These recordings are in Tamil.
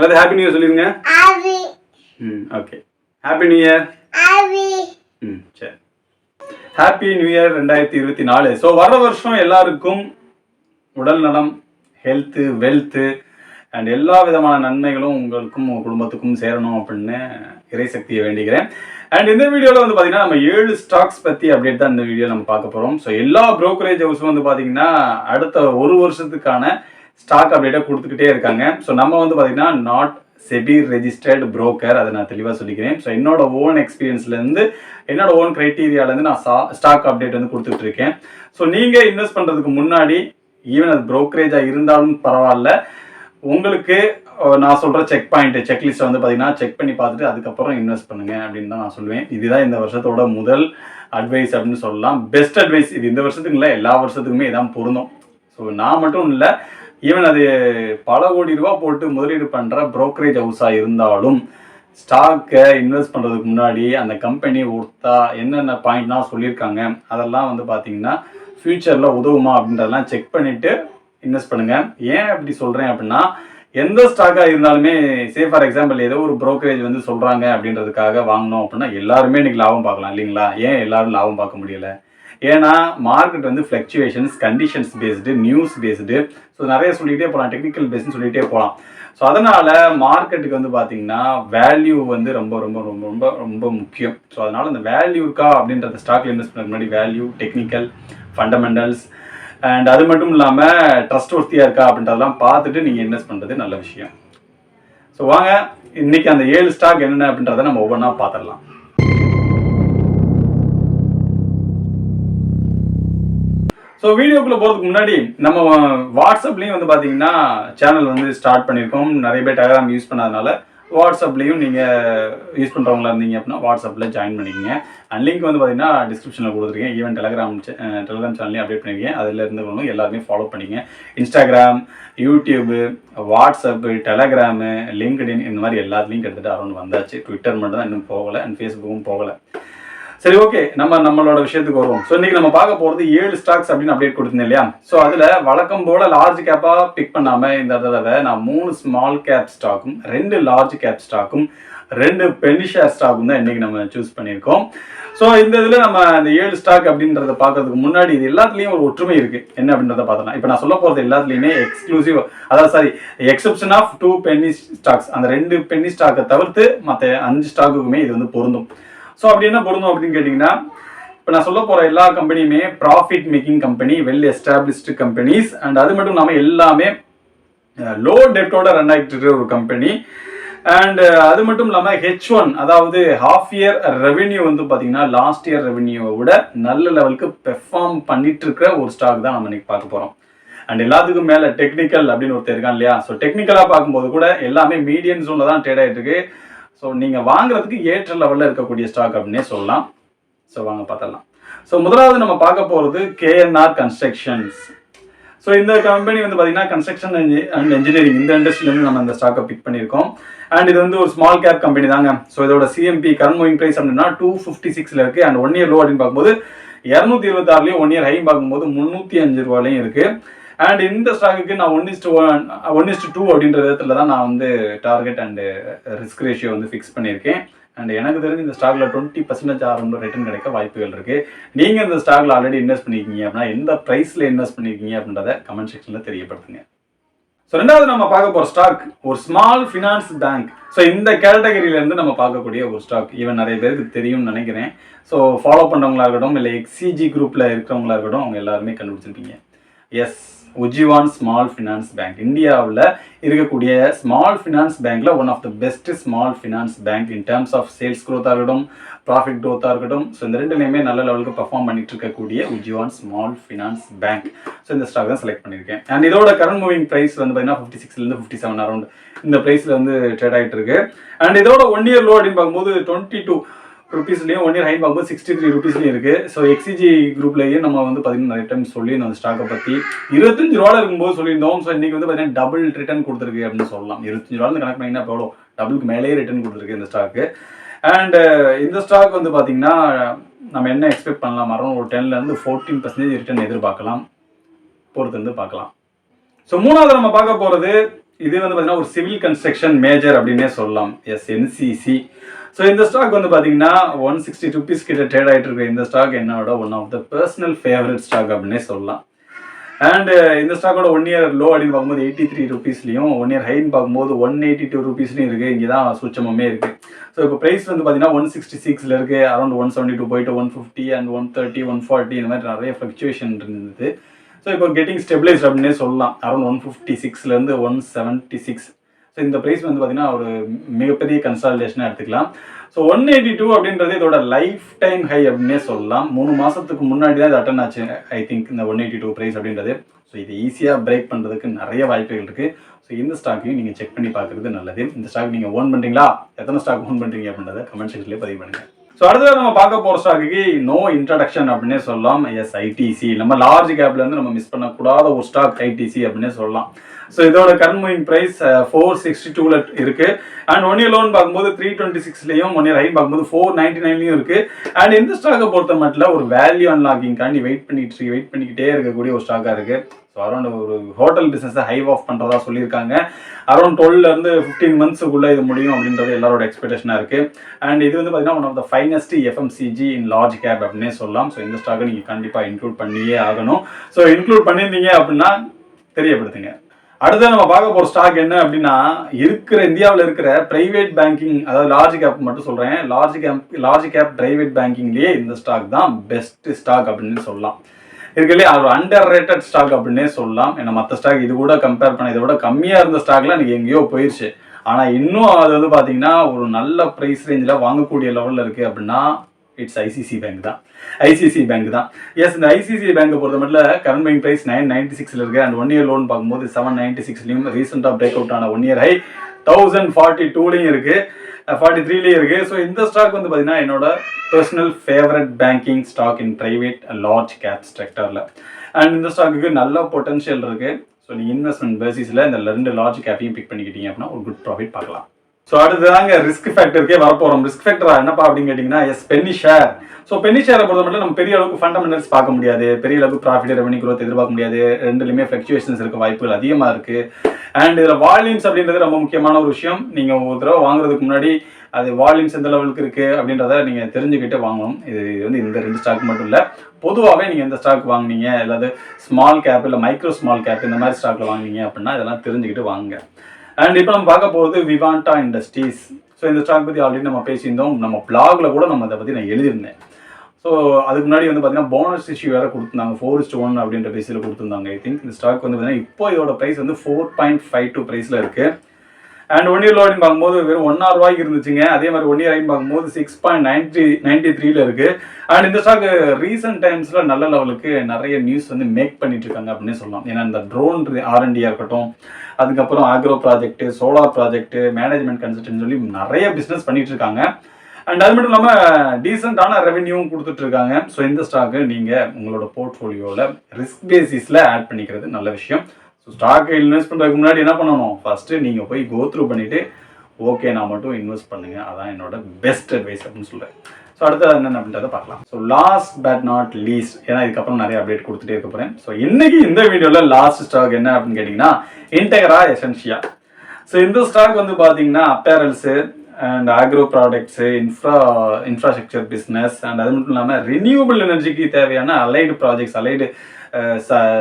அல்லது ஹாப்பி நியூ இயர் சொல்லிருங்க. Okay, happy new year. சரி, ஹாப்பி நியூ இயர் 2024. ஸோ வர வருஷம் எல்லாருக்கும் உடல் நலம், ஹெல்த்து, வெல்த்து அண்ட் எல்லா விதமான நன்மைகளும் உங்களுக்கும் உங்கள் குடும்பத்துக்கும் சேரணும் அப்படின்னு இறைசக்தியை வேண்டிக்கிறேன். அண்ட் இந்த வீடியோவில் வந்து பார்த்தீங்கன்னா நம்ம 7 ஸ்டாக்ஸ் பற்றி அப்டேட் தான் இந்த வீடியோ நம்ம பார்க்க போகிறோம். ஸோ எல்லா ப்ரோக்கரேஜ் ஹவுஸும் வந்து பார்த்தீங்கன்னா அடுத்த ஒரு வருஷத்துக்கான ஸ்டாக் அப்டேட்டை கொடுத்துக்கிட்டே இருக்காங்க. ஸோ நம்ம வந்து பார்த்தீங்கன்னா நாட் செபி ரெஜிஸ்டர்டு புரோக்கர், அதை நான் தெளிவாக சொல்லிக்கிறேன். ஸோ என்னோட ஓன் எக்ஸ்பீரியன்ஸ்லேருந்து என்னோட ஓன் க்ரைட்டீரியாலேருந்து நான் ஸ்டாக் அப்டேட் வந்து கொடுத்துட்ருக்கேன். ஸோ நீங்கள் இன்வெஸ்ட் பண்ணுறதுக்கு முன்னாடி ஈவன் அது ப்ரோக்கரேஜாக இருந்தாலும் பரவாயில்ல, உங்களுக்கு நான் சொல்கிற செக்லிஸ்ட்டை வந்து பார்த்தீங்கன்னா செக் பண்ணி பார்த்துட்டு அதுக்கப்புறம் இன்வெஸ்ட் பண்ணுங்கள் அப்படின்னு தான் நான் சொல்லுவேன். இதுதான் இந்த வருஷத்தோட முதல் அட்வைஸ் அப்படின்னு சொல்லலாம். பெஸ்ட் அட்வைஸ் இது. இந்த வருஷத்துக்கு இல்லை, எல்லா வருஷத்துக்குமே இதான் பொருந்தும். ஸோ நான் மட்டும் இல்லை, ஈவன் அது பல கோடி ரூபா போட்டு முதலீடு பண்ணுற ப்ரோக்கரேஜ் ஹவுஸாக இருந்தாலும் ஸ்டாக்கை இன்வெஸ்ட் பண்ணுறதுக்கு முன்னாடி அந்த கம்பெனி ஒர்த்தா என்னென்ன பாயிண்ட்லாம் சொல்லியிருக்காங்க அதெல்லாம் வந்து பார்த்தீங்கன்னா ஃப்யூச்சரில் உதவுமா அப்படின்றதெல்லாம் செக் பண்ணிவிட்டு இன்வெஸ்ட் பண்ணுங்கள். ஏன் அப்படி சொல்கிறேன் அப்படின்னா, எந்த ஸ்டாக்காக இருந்தாலுமே ஃபார் எக்ஸாம்பிள் ஏதோ ஒரு ப்ரோக்கரேஜ் வந்து சொல்கிறாங்க அப்படின்றதுக்காக வாங்கினோம் அப்படின்னா எல்லாருமே இன்றைக்கி லாபம் பார்க்கலாம் இல்லைங்களா? ஏன் எல்லாரும் லாபம் பார்க்க முடியலை? ஏன்னா மார்க்கெட் வந்து fluctuations, conditions based, news based, so நிறைய சொல்லிகிட்டே போகலாம், டெக்னிக்கல் பேஸ்ன்னு சொல்லிகிட்டே போகலாம். ஸோ அதனால் மார்க்கெட்டுக்கு வந்து பார்த்திங்கன்னா வேல்யூ வந்து ரொம்ப ரொம்ப ரொம்ப ரொம்ப ரொம்ப முக்கியம். ஸோ அதனால் அந்த வேல்யூ இருக்கா அப்படின்றத ஸ்டாக்ல இன்வெஸ்ட் பண்ண முன்னாடி வேல்யூ, டெக்னிக்கல், ஃபண்டமெண்டல்ஸ் அண்ட் அது மட்டும் இல்லாமல் ட்ரஸ்ட் ஒர்த்தியாக இருக்கா அப்படின்றதெல்லாம் பார்த்துட்டு நீங்கள் இன்வெஸ்ட் பண்ணுறது நல்ல விஷயம். ஸோ வாங்க இன்றைக்கி அந்த 7 ஸ்டாக் என்னென்ன அப்படின்றத நம்ம ஒவ்வொன்றா பார்த்துடலாம். ஸோ வீடியோக்குள்ளே போகிறதுக்கு முன்னாடி நம்ம வாட்ஸ்அப்லேயும் வந்து பார்த்தீங்கன்னா சேனல் வந்து ஸ்டார்ட் பண்ணியிருக்கோம். நிறைய பேர் டெலகிராம் யூஸ் பண்ணாதனால வாட்ஸ்அப்லேயும் நீங்கள் யூஸ் பண்ணுறவங்களா இருந்தீங்க அப்படின்னா வாட்ஸ்அப்பில் ஜாயின் பண்ணிக்கோங்க. அண்ட் லிங்க் வந்து பார்த்தீங்கன்னா டிஸ்கிரிப்ஷனில் கொடுத்துருக்கேன். ஈவன் டெலகிராம் சேனல்லையும் அப்டேட் பண்ணியிருக்கேன். அதில் இருந்தவங்களும் எல்லாருமே ஃபாலோ பண்ணிங்க. Instagram, YouTube, WhatsApp, Telegram, LinkedIn இந்த மாதிரி எல்லாத்துலேயும் கிட்டத்தட்ட அரௌண்ட் வந்தாச்சு. ட்விட்டர் மட்டும் தான் இன்னும் போகலை அண்ட் ஃபேஸ்புக்கும் போகலை. சரி, ஓகே, நம்மளோட விஷயத்துக்கு வருவோம். ஸோ இன்றைக்கி நம்ம பார்க்க போகிறது 7 ஸ்டாக்ஸ் அப்படின்னு அப்டேட் கொடுத்துருந்தேன் இல்லையா? ஸோ அதில் வழக்கம் போல் லார்ஜ் கேப்பாக பிக் பண்ணாமல் இந்த தடவை நான் 3 ஸ்மால் கேப் ஸ்டாக்கும் 2 லார்ஜ் கேப் ஸ்டாக்கும் 2 பென்னி ஷேர் ஸ்டாக்கும் தான் இன்றைக்கி நம்ம சூஸ் பண்ணியிருக்கோம். ஸோ இந்த இதில் நம்ம அந்த 7 ஸ்டாக் அப்படின்றத பார்க்கறதுக்கு முன்னாடி இது எல்லாத்துலேயும் ஒரு ஒற்றுமை இருக்குது. என்ன அப்படின்றத பார்த்தோம்னா, இப்போ நான் சொல்ல போகிறது எல்லாத்துலேயுமே exclusive, exception of 2 penny stocks, அந்த 2 பென்னி ஸ்டாக்கை தவிர்த்து மற்ற 5 ஸ்டாக்குக்குமே இது வந்து பொருந்தும். ஸோ அப்படி என்ன பொருந்தும் அப்படின்னு கேட்டிங்கன்னா, இப்போ நான் சொல்ல போகிற எல்லா கம்பெனியுமே profit making company, well established companies and அது மட்டும் இல்லாமல் எல்லாமே லோ டெப்டோட ரன் ஆகிட்டு இருக்கிற ஒரு கம்பெனி. அண்ட் அது மட்டும் இல்லாமல் H1 அதாவது ஹாஃப் இயர் ரெவென்யூ வந்து பார்த்தீங்கன்னா லாஸ்ட் இயர் ரெவென்யூவை விட நல்ல லெவலுக்கு பெர்ஃபார்ம் பண்ணிட்டு இருக்கிற ஒரு ஸ்டாக் தான் நம்ம இன்னைக்கு பார்க்க போகிறோம். அண்ட் எல்லாத்துக்கும் மேலே டெக்னிக்கல் அப்படின்னு ஒருத்தர் இருக்கான் இல்லையா? ஸோ டெக்னிக்கலாக பார்க்கும்போது கூட எல்லாமே மீடியம் ஜோனில் தான் ட்ரேட் ஆகிட்டு இருக்கு. ஸோ நீங்கள் வாங்குறதுக்கு ஏற்ற லெவலில் இருக்கக்கூடிய ஸ்டாக் அப்படின்னே சொல்லலாம். ஸோ வாங்க பார்த்துடலாம். ஸோ முதலாவது நம்ம பார்க்க போகிறது KNR கன்ஸ்ட்ரக்ஷன்ஸ். ஸோ இந்த கம்பெனி வந்து பார்த்தீங்கன்னா கன்ஸ்ட்ரக்ஷன் அண்ட் இன்ஜினியரிங் இந்த இண்டஸ்ட்ரியிலேருந்து நம்ம இந்த ஸ்டாக்கை பிக் பண்ணியிருக்கோம். அண்ட் இது வந்து ஒரு ஸ்மால் கேப் கம்பெனி தாங்க. ஸோ இதோட CMP கரண்ட் மூவிங் ப்ரைஸ் அப்படின்னா 256 இருக்குது. அண்ட் 1 இயர் லோ அப்படின்னு பார்க்கும்போது 226 1 இயர் ஹை பார்க்கும்போது 305 ரூபாயிலையும் இருக்குது. அண்ட் இந்த ஸ்டாக்குக்கு நான் 1:2 அப்படின்ற விதத்தில் தான் நான் வந்து டார்கெட் அண்டு ரிஸ்க் ரேஷியோ வந்து ஃபிக்ஸ் பண்ணியிருக்கேன். அண்ட் எனக்கு தெரிஞ்சு இந்த ஸ்டாக்ல 20% ஆரம்ப ரிட்டர்ன் கிடைக்க வாய்ப்புகள் இருக்குது. நீங்கள் இந்த ஸ்டாக்ல ஆல்ரெடி இன்வெஸ்ட் பண்ணியிருக்கீங்க அப்படின்னா எந்த ப்ரைஸில் இன்வெஸ்ட் பண்ணியிருக்கீங்க அப்படின்றத கமெண்ட் செக்ஷனில் தெரியப்படுத்துங்க. ஸோ ரெண்டாவது நம்ம பார்க்க போகிற ஸ்டாக் ஒரு ஸ்மால் ஃபினான்ஸ் பேங்க். ஸோ இந்த கேட்டகரியிலேருந்து நம்ம பார்க்கக்கூடிய ஒரு ஸ்டாக். ஈவன் நிறைய பேருக்கு தெரியும்னு நினைக்கிறேன். ஸோ ஃபாலோ பண்ணுறவங்களா இருக்கட்டும், இல்லை XCG குரூப்பில் இருக்கிறவங்களா இருக்கட்டும், அவங்க எல்லாருமே கண்டுபிடிச்சிருப்பீங்க. Yes, Ujjivan small finance bank. இந்தியாவில் இருக்கக்கூடிய ஸ்மால் ஃபினான்ஸ் பேங்க்கில் one of the best small finance bank in terms of sales க்ரோத்தாக இருக்கட்டும், ப்ராஃபிட் க்ரோத்தாக இருக்கட்டும். ஸோ இந்த ரெண்டுலேயுமே நல்ல லெவலுக்கு பர்ஃபார்ம் பண்ணிட்டு இருக்கக்கூடிய உஜ்ஜீவான் ஸ்மால் ஃபினான்ஸ் பேங்க். ஸோ இந்த ஸ்டாக் தான் செலக்ட் பண்ணியிருக்கேன். அண்ட் இதோட கரண்ட் மூவிங் ப்ரைஸ் வந்து பார்த்தீங்கன்னா 56 57 அரௌண்ட் இந்த ப்ரைஸில் வந்து ட்ரேட் ஆகிட்டு இருக்கு. அண்ட் இதோட 1 இயர் லோ அப்படின்னு பார்க்கும்போது 22 ருபீஸ்லையும் 1 இயர் ஹை பார்க்கும்போது 63 ருபீஸ்லையும் இருக்குது. ஸோ XCG குரூப்லேயே நம்ம வந்து பார்த்தீங்கன்னா நிறைய டைம் சொல்லியிருந்தோம் அந்த ஸ்டாக்கை பற்றி. 25 ரூபாயில் இருக்கும்போது சொல்லியிருந்தோம். ஸோ இன்றைக்கி வந்து பார்த்தீங்கன்னா டபுள் ரிட்டர்ன் கொடுத்துருக்கு அப்படின்னு சொல்லலாம். 25 ரூபாய்னு கணக்கு பண்ணிங்கன்னா எவ்வளோ டபுளுக்கு மேலேயே ரிட்டர்ன் கொடுத்துருக்கு இந்த ஸ்டாக்கு. அண்ட் இந்த ஸ்டாக் வந்து பார்த்தீங்கன்னா நம்ம என்ன எக்ஸ்பெக்ட் பண்ணலாம், அரௌண்ட் ஒரு 10% 14% ரிட்டர்ன் எதிர்பார்க்கலாம், பொறுத்து வந்து பார்க்கலாம். ஸோ மூணாவது நம்ம பார்க்க போகிறது இது வந்து பார்த்தீங்கன்னா ஒரு சிவில் கன்ஸ்ட்ரக்ஷன் மேஜர் அப்படின்னே சொல்லலாம். என்சிசி. ஸோ இந்த ஸ்டாக் வந்து பார்த்தீங்கன்னா 160 ருபீஸ் கிட்ட ட்ரேட் ஆகிட்டு இருக்கு. இந்த ஸ்டாக் என்னோட one of the personal favourite stock அப்படின்னே சொல்லலாம். அண்ட் இந்த ஸ்டாக்கோட 1 இயர் லோ அப்படின்னு பார்க்கும்போது 83 ருபீஸ்லையும் 1 இயர் ஹைன்னு பார்க்கும்போது 182 ருபீஸ்லையும் இருக்குது. இங்கே தான் சூட்சமே இருக்குது. ஸோ இப்போ ப்ரைஸ் வந்து பார்த்தீங்கன்னா 166 இருக்குது, அரௌண்ட் 172 போயிட்டு 150 அண்ட் 130 140 இந்த மாதிரி நிறைய ஃப்ளக்சுவேஷன் இருந்தது. ஸோ இப்போ கெட்டிங் ஸ்டெபிளைஸ்ட் அப்படின்னே சொல்லலாம். அரௌண்ட் 156லேருந்து 176. ஸோ இந்த ப்ரைஸ் வந்து பார்த்தீங்கன்னா ஒரு மிகப்பெரிய கன்சால்டேஷனாக எடுத்துக்கலாம். ஸோ 182 அப்படின்றது இதோட லைஃப் டைம் ஹை அப்படின்னே சொல்லலாம். 3 மாதத்துக்கு முன்னாடி தான் இது அட்டன் ஆச்சு ஐ திங்க் இந்த 182 ப்ரைஸ் அப்படின்றது. ஸோ இது ஈஸியாக பிரேக் பண்ணுறதுக்கு நிறைய வாய்ப்புகள் இருக்குது. ஸோ இந்த ஸ்டாக்கையும் நீங்கள் செக் பண்ணி பார்க்குறது நல்லது. இந்த ஸ்டாக் நீங்கள் ஓன் பண்ணுறீங்களா, எத்தனை ஸ்டாக் ஓன் பண்ணுறீங்க அப்படின்றத கமெண்ட் செக்ஷன்லேயே பதிவு பண்ணுங்கள். ஸோ அடுத்தது நம்ம பார்க்க போகிற ஸ்டாக்கு நோ இன்ட்ரடக்ஷன் அப்படின்னே சொல்லலாம். ஐடிசி. நம்ம லார்ஜ் கேப்லேருந்து நம்ம மிஸ் பண்ணக்கூடாத ஒரு ஸ்டாக் ஐடிசி அப்படின்னே சொல்லலாம். ஸோ இதோட கரண்ட் மூவிங் ப்ரைஸ் 462 இருக்கு. அண்ட் 1 இயர் லோன் பார்க்கும்போது 326லையும் 1 இயர் ஹை பார்க்கும்போது 499லையும் இருக்கு. அண்ட் இந்த ஸ்டாக்கை பொறுத்த மட்டும் ஒரு வேல்யூ அன்லாக்கிங்காண்டி வெயிட் பண்ணிக்கிட்டே இருக்கக்கூடிய ஒரு ஸ்டாக்காக இருக்கு. ஸோ அரௌண்ட் ஒரு ஹோட்டல் பிஸ்னஸை ஹைவ் ஆஃப் பண்ணுறதா சொல்லியிருக்காங்க. அரௌண்ட் 12லேருந்து 15 மந்த்ஸுக்குள்ளே இது முடியும் அப்படின்றது எல்லாரோட எக்ஸ்பெக்டேஷனாக இருக்குது. அண்ட் இது வந்து பார்த்தீங்கன்னா one of the finest FMCG in large cap அப்படின்னே சொல்லலாம். ஸோ இந்த ஸ்டாக்கை நீங்கள் கண்டிப்பாக இன்க்ளூட் பண்ணியே ஆகணும். ஸோ இன்க்ளூட் பண்ணியிருந்தீங்க அப்படின்னா தெரியப்படுத்துங்க. அடுத்து நம்ம பார்க்க போகிற ஸ்டாக் என்ன அப்படின்னா, இந்தியாவில் இருக்கிற பிரைவேட் பேங்கிங், அதாவது லார்ஜ் கேப் மட்டும் சொல்கிறேன், லார்ஜ் கேப் பிரைவேட் பேங்கிங்லேயே இந்த ஸ்டாக் தான் பெஸ்ட் ஸ்டாக் அப்படின்னு சொல்லலாம். இருக்குல்லையே அது ஒரு அண்டர் ரேட்டட் ஸ்டாக் அப்படின்னே சொல்லலாம். ஏன்னா மற்ற ஸ்டாக் இது கூட கம்பேர் பண்ண இதை விட கம்மியாக இருந்த ஸ்டாக்லாம் எனக்கு எங்கேயோ போயிடுச்சு. ஆனால் இன்னும் அது வந்து பார்த்தீங்கன்னா ஒரு நல்ல ப்ரைஸ் ரேஞ்சில் வாங்கக்கூடிய லெவலில் இருக்குது அப்படின்னா இட்ஸ் ஐசிசி பேங்க் தான். எஸ், இந்த ஐசிசி பேங்கை பொறுத்த மட்டும் கரண்ட் பேங்க் ப்ரைஸ் 996 இருக்குது. அண்ட் 1 இயர் லோன் பார்க்கும்போது 796லையும் ரீசெண்டாக பிரேக் அவுட் ஆன 1 இயர் ஹை 1042லையும் இருக்குது, 43லையும் இருக்குது. ஸோ இந்த ஸ்டாக் வந்து பார்த்தீங்கன்னா என்னோட personal favourite banking stock in private large cap செக்டரில். அண்ட் இந்த ஸ்டாக்குக்கு நல்ல பொட்டன்ஷியல் இருக்குது. ஸோ நீங்கள் இன்வெஸ்ட்மெண்ட் பேசிஸில் இந்த 2 லார்ஜ் கேப்பையும் பிக் பண்ணிக்கிட்டீங்க அப்படின்னா ஒரு குட் ப்ராஃபிட் பார்க்கலாம். ஸோ அடுத்ததாங்க ரிஸ்க் ஃபேக்டருக்கே வரப்போகிறோம். ரிஸ்க் ஃபேக்டரா என்னப்பா அப்படின்னு கேட்டிங்கன்னா பென்னி ஷேர். ஸோ பென்னி ஷேரை பொறுத்த மட்டும் நம்ம பெரிய அளவுக்கு ஃபண்டமெண்டல்ஸ் பார்க்க முடியாது, பெரிய அளவுக்கு ப்ராஃபிட் ரெவன்யூ க்ரோத் எதிர்பார்க்க முடியாது. ரெண்டுலையுமே ஃப்ளக்சுவேஷன்ஸ் இருக்க வாய்ப்புகள் அதிகமாக இருக்குது. அண்ட் இதில் வால்யூம்ஸ் அப்படின்றது ரொம்ப முக்கியமான ஒரு விஷயம். நீங்கள் ஒரு தடவை வாங்குறதுக்கு முன்னாடி அது வால்யூம்ஸ் எந்த லெவலுக்கு இருக்குது அப்படின்றத நீங்கள் தெரிஞ்சுக்கிட்டே வாங்கணும். இது வந்து இந்த 2 ஸ்டாக் மட்டும் இல்லை, பொதுவாகவே நீங்கள் எந்த ஸ்டாக் வாங்கினீங்க, அல்லது ஸ்மால் கேப் இல்லை மைக்ரோ ஸ்மால் கேப் இந்த மாதிரி ஸ்டாக்கில் வாங்கினீங்க அப்படின்னா இதெல்லாம் தெரிஞ்சுக்கிட்டு வாங்க. அண்ட் இப்போ நம்ம பார்க்க போகிறது விவாண்டா இண்டஸ்ட்ரீஸ். ஸோ இந்த ஸ்டாக் பற்றி ஆல்ரெடி நம்ம பேசியிருந்தோம். நம்ம பிளாகில் கூட நம்ம அதை பற்றி நான் எழுதியிருந்தேன். ஸோ அதுக்கு முன்னாடி வந்து பார்த்தீங்கன்னா போனஸ் இஷ்யூ வேறு கொடுத்துருந்தாங்க, 4:1 அப்படின்ற பேஸில் கொடுத்துருந்தாங்க. ஐ திங்க் இந்த ஸ்டாக் வந்து பார்த்தீங்கன்னா இப்போ இதோட ப்ரைஸ் வந்து 4.52 ப்ரைஸில் இருக்குது. அண்ட் 1 இயர் லோன்னு பார்க்கும்போது வெறும் 1 ரூபாய்க்கு இருந்துச்சுங்க. அதே மாதிரி 1 இயர் ஹைன்னு பார்க்கும்போது 6.93ல இருக்குது. அண்ட் இந்த ஸ்டாக் ரீசெண்ட் டைம்ஸில் நல்ல லெவலுக்கு நிறைய நியூஸ் வந்து மேக் பண்ணிட்டு இருக்காங்க அப்படின்னு சொல்லலாம். ஏன்னா இந்த ட்ரோன் R&Dயாக இருக்கட்டும், அதுக்கப்புறம் agro project, solar project, management consultant சொல்லி நிறைய பிஸ்னஸ் பண்ணிட்டு இருக்காங்க. அண்ட் அது மட்டும் இல்லாமல் டீசெண்டான ரெவென்யூவும் கொடுத்துட்ருக்காங்க. ஸோ இந்த ஸ்டாக்கு நீங்கள் உங்களோட போர்ட்ஃபோலியோவில் ரிஸ்க் பேசிஸில் ஆட் பண்ணிக்கிறது நல்ல விஷயம். ஸோ ஸ்டாக்கை இன்வெஸ்ட் பண்ணுறதுக்கு முன்னாடி என்ன பண்ணணும், ஃபஸ்ட்டு நீங்கள் போய் கோ த்ரூ பண்ணிவிட்டு ஓகே நான் மட்டும் இன்வெஸ்ட் பண்ணுங்கள். அதான் என்னோட பெஸ்ட் அட்வைஸ் அப்படின்னு சொல்கிறேன். ஸோ அடுத்தது என்னென்ன அப்படின்றத பார்க்கலாம். So last but not least, ஏன்னா இதுக்கப்புறம் நிறைய அப்டேட் கொடுத்துட்டே இருக்க போகிறேன். ஸோ இன்னைக்கு இந்த வீடியோவில் லாஸ்ட் ஸ்டாக் என்ன அப்படின்னு கேட்டிங்கன்னா இன்டெக்ரா எசென்ஷியா. ஸோ இந்த ஸ்டாக் வந்து பார்த்தீங்கன்னா apparels and agro products, infrastructure business, and அது மட்டும் இல்லாமல் ரினியூவபிள் எனர்ஜிக்கு தேவையான அலைடு ப்ராஜெக்ட்ஸ், அலைடு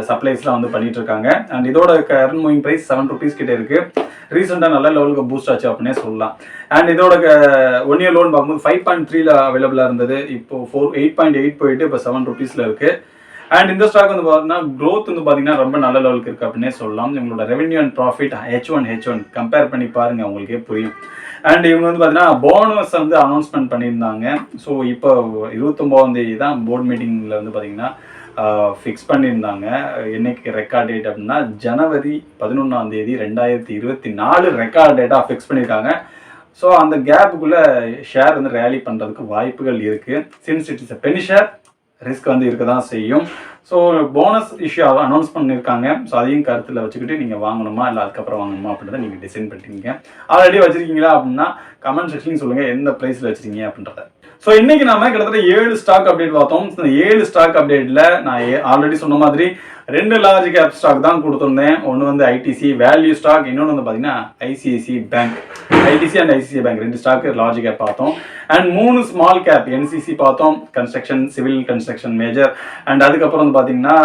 சப்ளைஸ்லாம் வந்து பண்ணிட்டு இருக்காங்க. அண்ட் இதோட கரண்ட் மூவிங் ப்ரைஸ் 7 ருபீஸ் கிட்டே இருக்குது. ரீசெண்டாக நல்ல லெவலுக்கு பூஸ்ட் ஆச்சு அப்படின்னே சொல்லலாம். அண்ட் இதோட 1 இயர் லோன் பார்க்கும்போது 5.3ல அவைலபிளாக இருந்தது. இப்போ 8.8 போயிட்டு இப்போ 7 ருபீஸில் இருக்குது. அண்ட் இந்த ஸ்டாக் வந்து பார்த்தீங்கன்னா க்ரோத் வந்து பார்த்தீங்கன்னா ரொம்ப நல்ல லெவலுக்கு இருக்குது அப்படின்னே சொல்லலாம். இவங்களோட revenue and profit H1 compare பண்ணி பாருங்கள், உங்களுக்கே புரியும். அண்ட் இவங்க வந்து பார்த்தீங்கன்னா போனஸ் வந்து அனௌன்ஸ்மெண்ட் பண்ணியிருந்தாங்க. ஸோ இப்போ 29ஆம் தேதி தான் போர்ட் மீட்டிங்கில் வந்து பார்த்தீங்கன்னா ஃபிக்ஸ் பண்ணியிருந்தாங்க. என்னைக்கு ரெக்கார்ட் டேட் அப்படின்னா ஜனவரி 11ஆம் தேதி 2024 ரெக்கார்ட் டேட்டாக ஃபிக்ஸ் பண்ணியிருக்காங்க. ஸோ அந்த கேப்புக்குள்ளே ஷேர் வந்து ரேலி பண்ணுறதுக்கு வாய்ப்புகள் இருக்குது. Since it is penny share, risk வந்து இருக்க தான் செய்யும். ஸோ போனஸ் இஷ்யூ அனௌன்ஸ் பண்ணியிருக்காங்க. ஸோ அதையும் கருத்தில் வச்சுக்கிட்டு நீங்கள் வாங்கணுமா இல்லை அதுக்கப்புறம் வாங்கணுமா அப்படின்றத நீங்கள் டிசைன் பண்ணிட்டீங்க. ஆல்ரெடி வச்சுருக்கீங்களா அப்படின்னா கமெண்ட் செக்ஷன் சொல்லுங்கள் எந்த ப்ரைஸில் வச்சுருக்கீங்க அப்படின்றத. ஸோ இன்னைக்கு நாம கிட்டத்தட்ட 7 ஸ்டாக் அப்டேட் பார்த்தோம். இந்த 7 ஸ்டாக் அப்டேட்ல நான் ஆல்ரெடி சொன்ன மாதிரி 2 லார்ஜ் கேப் ஸ்டாக் தான் கொடுத்துருந்தேன். ஒன்று வந்து ஐடிசி வேல்யூ ஸ்டாக், இன்னொன்று வந்து பார்த்தீங்கன்னா ICICI bank. ITC and ICICI bank 2 stock large cap பார்த்தோம். அண்ட் 3 ஸ்மால் கேப் என்சிசி பார்த்தோம், construction civil construction major. And அதுக்கப்புறம் வந்து பார்த்தீங்கன்னா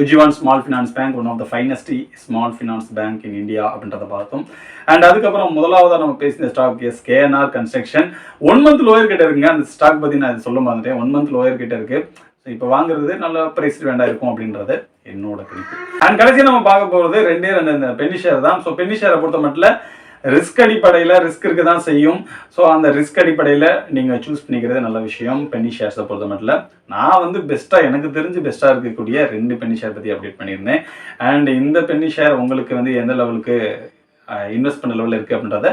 Ujjivan small finance bank, one of the finest small finance bank in India அப்படின்றத பார்த்தோம். அண்ட் அதுக்கப்புறம் முதலாவதாக நம்ம பேசின stock KNR construction 1 month lower கிட்ட இருக்குங்க. அந்த ஸ்டாக் பற்றி நான் சொல்ல மாட்டேன். 1 மந்த் லோயர் கிட்ட இருக்கு. இப்போ வாங்குறது நல்ல பிரைஸ் வேண்டாம் இருக்கும் அப்படின்றது என்னோட கணிப்பு. அண்ட் கடைசியாக நம்ம பார்க்க போகிறது 2 பென்னி ஷேர் தான். ஸோ பென்னி ஷேரை பொறுத்த மட்டும் ரிஸ்க் அடிப்படையில் ரிஸ்க் இருக்க தான் செய்யும். ஸோ அந்த ரிஸ்க் அடிப்படையில் நீங்கள் சூஸ் பண்ணிக்கிறது நல்ல விஷயம். பென்னி ஷேர்ஸை பொறுத்த மட்டும் நான் வந்து பெஸ்ட்டாக எனக்கு தெரிஞ்சு பெஸ்ட்டாக இருக்கக்கூடிய 2 பென்னி ஷேர் பற்றி அப்டேட் பண்ணியிருந்தேன். அண்ட் இந்த பென்னி ஷேர் உங்களுக்கு வந்து எந்த லெவலுக்கு இன்வெஸ்ட் பண்ண லெவலில் இருக்குது அப்படின்றத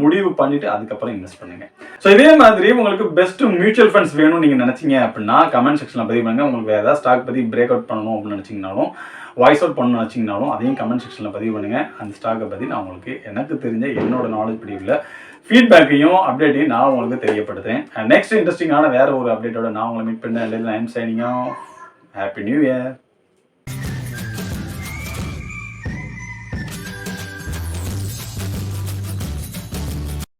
முடிவு பண்ணிட்டு அதுக்கப்புறம் இன்வெஸ்ட் பண்ணுங்க. ஸோ இதே மாதிரி உங்களுக்கு பெஸ்ட் மியூச்சுவல் ஃபண்ட்ஸ் வேணும்னு நீங்கள் நினச்சிங்க அப்படின்னா கமெண்ட் செக்ஷனில் பதிவு பண்ணுங்க. உங்களுக்கு வேறு ஏதாவது ஸ்டாக் பற்றி பிரேக் அவுட் பண்ணணும் அப்படின்னு நினச்சிங்கனாலும், வாய்ஸ் அவுட் பண்ணணும்னு நினச்சிங்கனாலும் அதையும் கமெண்ட் செக்ஷனில் பதிவு பண்ணுங்க. அந்த ஸ்டாக்கை பற்றி நான் உங்களுக்கு எனக்கு தெரிஞ்ச என்னோட நாலேஜ் படிவில் ஃபீட்பேக்கையும் அப்டேட்டையும் நான் உங்களுக்கு தெரியப்படுத்துகிறேன். நெக்ஸ்ட் இன்ட்ரெஸ்டிங்கான வேறு ஒரு அப்டேட்டோட நான் உங்களை மீட் பண்ணேன். I am signing off. Happy new year.